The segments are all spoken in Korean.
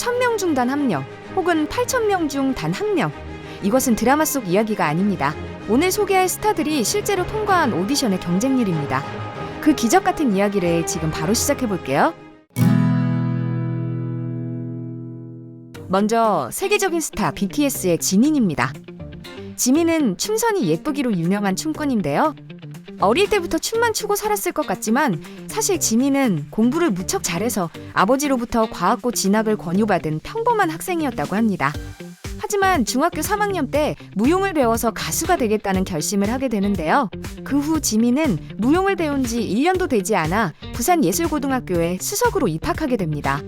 1000명 중 단 1명, 혹은 8000명 중 단 1명. 이것은 드라마 속 이야기가 아닙니다. 오늘 소개할 스타들이 실제로 통과한 오디션의 경쟁률입니다. 그 기적 같은 이야기를 지금 바로 시작해 볼게요. 먼저 세계적인 스타 BTS의 지민입니다. 지민은 춤선이 예쁘기로 유명한 춤꾼인데요. 어릴 때부터 춤만 추고 살았을 것 같지만 사실 지민은 공부를 무척 잘해서 아버지로부터 과학고 진학을 권유받은 평범한 학생이었다고 합니다. 하지만 중학교 3학년 때 무용을 배워서 가수가 되겠다는 결심을 하게 되는데요. 그 후 지민은 무용을 배운 지 1년도 되지 않아 부산예술고등학교에 수석으로 입학하게 됩니다.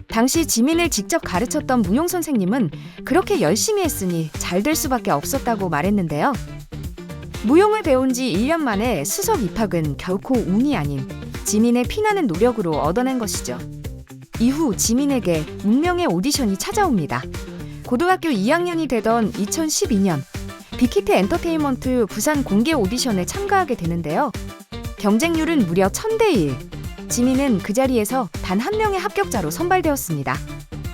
당시 지민을 직접 가르쳤던 무용 선생님은 그렇게 열심히 했으니 잘 될 수밖에 없었다고 말했는데요. 무용을 배운 지 1년 만에 수석 입학은 결코 운이 아닌 지민의 피나는 노력으로 얻어낸 것이죠. 이후 지민에게 운명의 오디션이 찾아옵니다. 고등학교 2학년이 되던 2012년 빅히트 엔터테인먼트 부산 공개 오디션에 참가하게 되는데요. 경쟁률은 무려 1000대 1. 지민은 그 자리에서 단 한 명의 합격자로 선발되었습니다.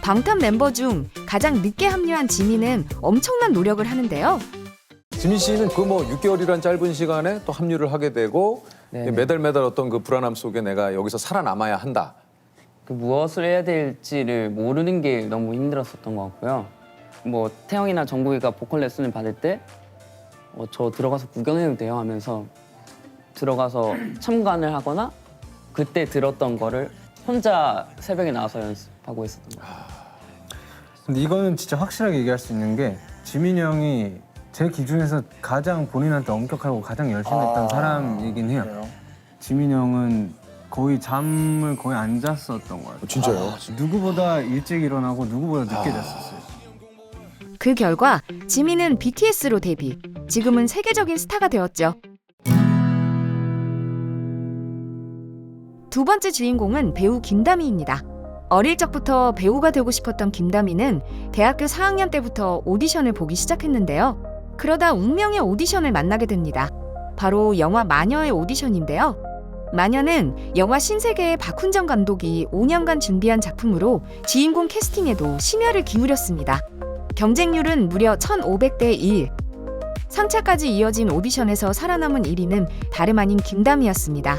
방탄 멤버 중 가장 늦게 합류한 지민은 엄청난 노력을 하는데요. 지민 씨는 그 뭐 6개월이란 짧은 시간에 또 합류를 하게 되고 매달 어떤 그 불안함 속에 내가 여기서 살아남아야 한다. 그 무엇을 해야 될지를 모르는 게 너무 힘들었었던 것 같고요. 뭐 태영이나 정국이가 보컬 레슨을 받을 때 저 들어가서 구경해도 돼요 하면서 들어가서 참관을 하거나 그때 들었던 거를 혼자 새벽에 나와서 연습하고 있었던 것 같아요. 근데 이거는 진짜 확실하게 얘기할 수 있는 게 지민이 형이 제 기준에서 가장 본인한테 엄격하고 가장 열심히 했던 사람이긴 해요. 지민이 형은 거의 잠을 거의 안 잤었던 것 같아요. 진짜요? 누구보다 일찍 일어나고 누구보다 늦게 잤었어요. 그 결과 지민은 BTS로 데뷔, 지금은 세계적인 스타가 되었죠. 두 번째 주인공은 배우 김다미입니다. 어릴 적부터 배우가 되고 싶었던 김다미는 대학교 4학년 때부터 오디션을 보기 시작했는데요. 그러다 운명의 오디션을 만나게 됩니다. 바로 영화 마녀의 오디션인데요. 마녀는 영화 신세계의 박훈정 감독이 5년간 준비한 작품으로 주인공 캐스팅에도 심혈을 기울였습니다. 경쟁률은 무려 1500대 1. 3차까지 이어진 오디션에서 살아남은 1위는 다름 아닌 김다미였습니다.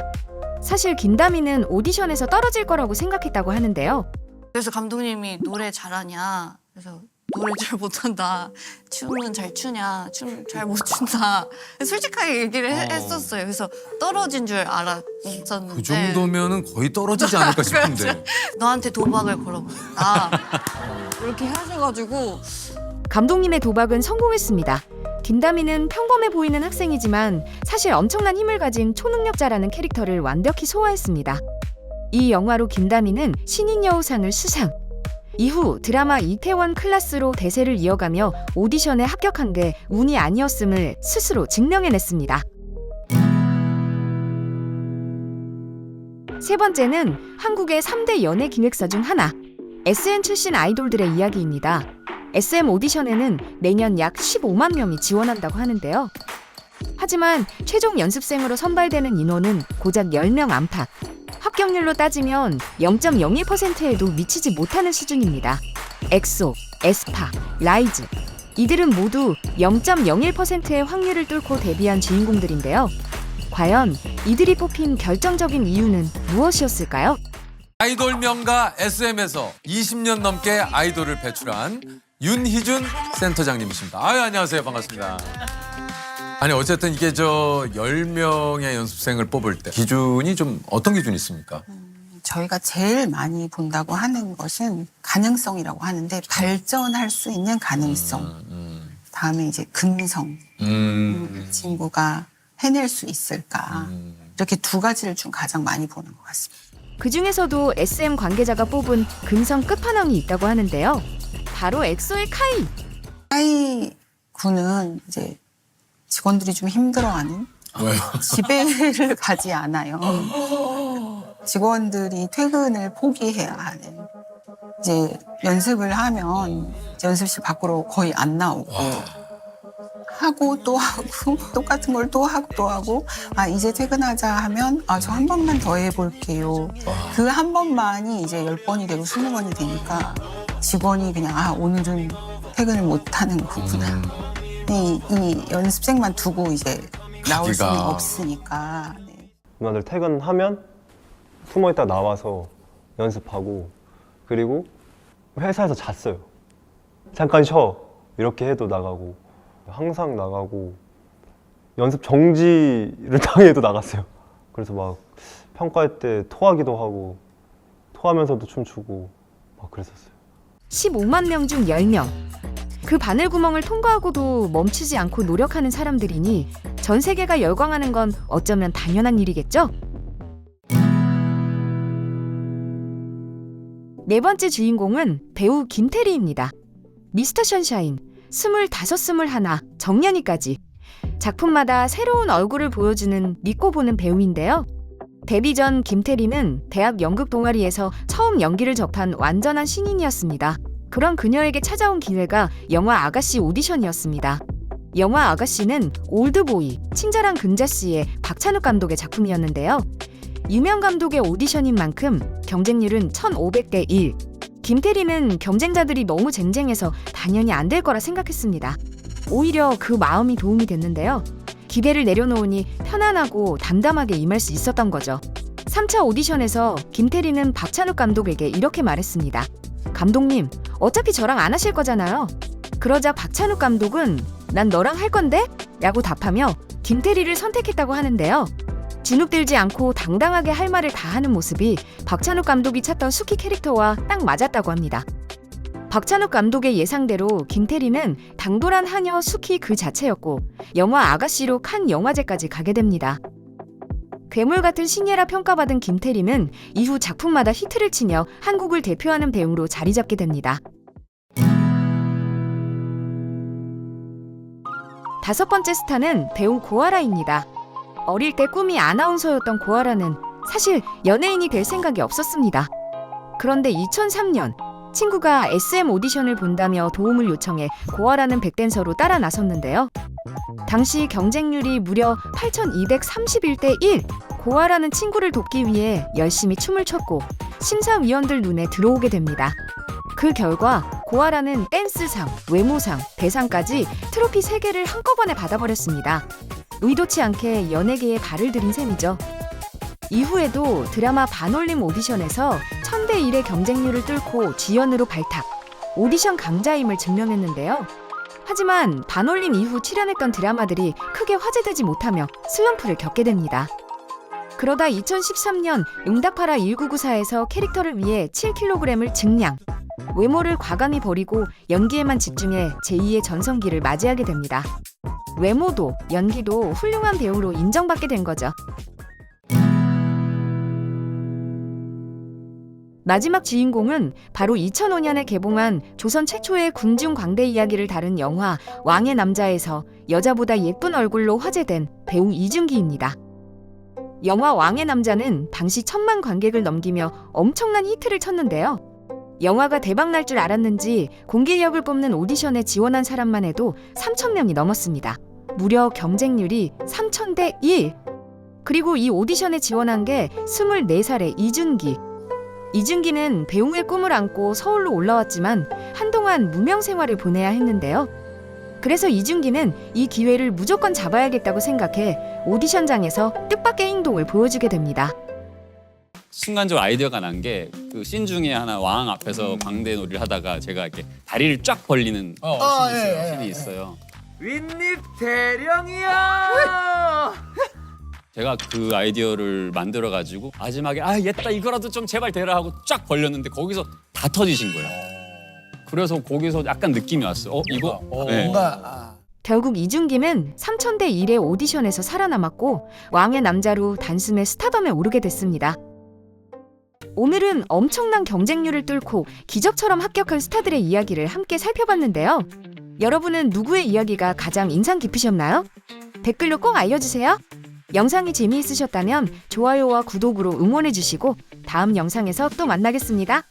사실 김다미는 오디션에서 떨어질 거라고 생각했다고 하는데요. 그래서 감독님이 노래 잘하냐, 그래서 노래 잘 못한다, 춤은 잘 추냐, 춤 잘 못 춘다, 솔직하게 얘기를 했었어요. 그래서 떨어진 줄 알았었는데 그 정도면은 거의 떨어지지 않을까 싶은데. 너한테 도박을 걸어본다 이렇게 하셔가지고 감독님의 도박은 성공했습니다. 김다미는 평범해 보이는 학생이지만 사실 엄청난 힘을 가진 초능력자라는 캐릭터를 완벽히 소화했습니다. 이 영화로 김다미는 신인여우상을 수상. 이후 드라마 이태원 클라스로 대세를 이어가며 오디션에 합격한 게 운이 아니었음을 스스로 증명해냈습니다. 세 번째는 한국의 3대 연예 기획사 중 하나, SM 출신 아이돌들의 이야기입니다. SM 오디션에는 매년 약 15만 명이 지원한다고 하는데요. 하지만 최종 연습생으로 선발되는 인원은 고작 10명 안팎. 합격률로 따지면 0.01%에도 미치지 못하는 수준입니다. 엑소, 에스파, 라이즈. 이들은 모두 0.01%의 확률을 뚫고 데뷔한 주인공들인데요. 과연 이들이 뽑힌 결정적인 이유는 무엇이었을까요? 아이돌 명가 SM에서 20년 넘게 아이돌을 배출한 윤희준 센터장님이십니다. 안녕하세요. 반갑습니다. 아니 어쨌든 이게 10명의 연습생을 뽑을 때 기준이 좀 어떤 기준이 있습니까? 저희가 제일 많이 본다고 하는 것은 가능성이라고 하는데 발전할 수 있는 가능성. 다음에 이제 금성. 이 친구가 해낼 수 있을까. 이렇게 두 가지를 좀 가장 많이 보는 것 같습니다. 그 중에서도 SM 관계자가 뽑은 금성 끝판왕이 있다고 하는데요. 바로 엑소의 카이. 카이 군은 이제 직원들이 좀 힘들어하는 지배를 가지 않아요. 직원들이 퇴근을 포기해야 하는. 이제 연습을 하면 이제 연습실 밖으로 거의 안 나오고 하고 또 하고 똑같은 걸 또 하고 또 하고 아 이제 퇴근하자 하면 아 저 한 번만 더 해볼게요. 그 한 번만이 이제 10번이 되고 20번이 되니까 직원이 그냥 오늘은 퇴근을 못 하는 거구나. 이 연습생만 두고 이제 나올 수는 가기가. 없으니까. 네. 누나들 퇴근하면 숨어있다 나와서 연습하고 그리고 회사에서 잤어요. 잠깐 쉬어 이렇게 해도 나가고 항상 나가고 연습 정지를 당해도 나갔어요. 그래서 막 평가할 때 토하기도 하고 토하면서도 춤추고 막 그랬었어요. 15만 명 중 10명. 그 바늘구멍을 통과하고도 멈추지 않고 노력하는 사람들이니 전 세계가 열광하는 건 어쩌면 당연한 일이겠죠? 네 번째 주인공은 배우 김태리입니다. 미스터 션샤인, 25, 21, 정년이까지 작품마다 새로운 얼굴을 보여주는 믿고 보는 배우인데요. 데뷔 전 김태리는 대학 연극 동아리에서 처음 연기를 접한 완전한 신인이었습니다. 그런 그녀에게 찾아온 기회가 영화 아가씨 오디션이었습니다. 영화 아가씨는 올드보이, 친절한 금자씨의 박찬욱 감독의 작품이었는데요. 유명 감독의 오디션인 만큼 경쟁률은 1500대 1. 김태리는 경쟁자들이 너무 쟁쟁해서 당연히 안 될 거라 생각했습니다. 오히려 그 마음이 도움이 됐는데요. 기대를 내려놓으니 편안하고 담담하게 임할 수 있었던 거죠. 3차 오디션에서 김태리는 박찬욱 감독에게 이렇게 말했습니다. 감독님, 어차피 저랑 안 하실 거잖아요. 그러자 박찬욱 감독은 난 너랑 할 건데? 라고 답하며 김태리를 선택했다고 하는데요. 주눅들지 않고 당당하게 할 말을 다 하는 모습이 박찬욱 감독이 찾던 수키 캐릭터와 딱 맞았다고 합니다. 박찬욱 감독의 예상대로 김태리는 당돌한 하녀 수키 그 자체였고 영화 아가씨로 칸 영화제까지 가게 됩니다. 괴물 같은 신예라 평가받은 김태리는 이후 작품마다 히트를 치며 한국을 대표하는 배우로 자리 잡게 됩니다. 다섯 번째 스타는 배우 고아라입니다. 어릴 때 꿈이 아나운서였던 고아라는 사실 연예인이 될 생각이 없었습니다. 그런데 2003년 친구가 SM 오디션을 본다며 도움을 요청해 고아라는 백댄서로 따라 나섰는데요. 당시 경쟁률이 무려 8231대 1. 고아라는 친구를 돕기 위해 열심히 춤을 췄고 심사위원들 눈에 들어오게 됩니다. 그 결과 고아라는 댄스상, 외모상, 대상까지 트로피 3개를 한꺼번에 받아버렸습니다. 의도치 않게 연예계에 발을 들인 셈이죠. 이후에도 드라마 반올림 오디션에서 1000대 1의 경쟁률을 뚫고 지연으로 발탁, 오디션 강자임을 증명했는데요. 하지만 반올림 이후 출연했던 드라마들이 크게 화제되지 못하며 슬럼프를 겪게 됩니다. 그러다 2013년 응답하라 1994에서 캐릭터를 위해 7kg을 증량, 외모를 과감히 버리고 연기에만 집중해 제2의 전성기를 맞이하게 됩니다. 외모도 연기도 훌륭한 배우로 인정받게 된 거죠. 마지막 주인공은 바로 2005년에 개봉한 조선 최초의 궁중 광대 이야기를 다룬 영화 왕의 남자에서 여자보다 예쁜 얼굴로 화제된 배우 이준기입니다. 영화 왕의 남자는 당시 1000만 관객을 넘기며 엄청난 히트를 쳤는데요. 영화가 대박날 줄 알았는지 공개역을 뽑는 오디션에 지원한 사람만 해도 3000명이 넘었습니다. 무려 경쟁률이 3000대 1. 그리고 이 오디션에 지원한 게 24살의 이준기. 이준기는 배우의 꿈을 안고 서울로 올라왔지만 한동안 무명 생활을 보내야 했는데요. 그래서 이준기는 이 기회를 무조건 잡아야겠다고 생각해 오디션장에서 뜻밖의 행동을 보여주게 됩니다. 순간적으로 아이디어가 난 게 그 씬 중에 하나 왕 앞에서 광대 놀이를 하다가 제가 이렇게 다리를 쫙 벌리는 씬이 있어요. 윗입 대령이야. 제가 그 아이디어를 만들어 가지고 마지막에 얘다 이거라도 좀 제발 대라 하고 쫙 벌렸는데 거기서 다 터지신 거예요. 그래서 거기서 약간 느낌이 왔어요. 이거 네. 결국 이준기는 3000대 1의 오디션에서 살아남았고 왕의 남자로 단숨에 스타덤에 오르게 됐습니다. 오늘은 엄청난 경쟁률을 뚫고 기적처럼 합격한 스타들의 이야기를 함께 살펴봤는데요. 여러분은 누구의 이야기가 가장 인상 깊으셨나요? 댓글로 꼭 알려주세요. 영상이 재미있으셨다면 좋아요와 구독으로 응원해주시고 다음 영상에서 또 만나겠습니다.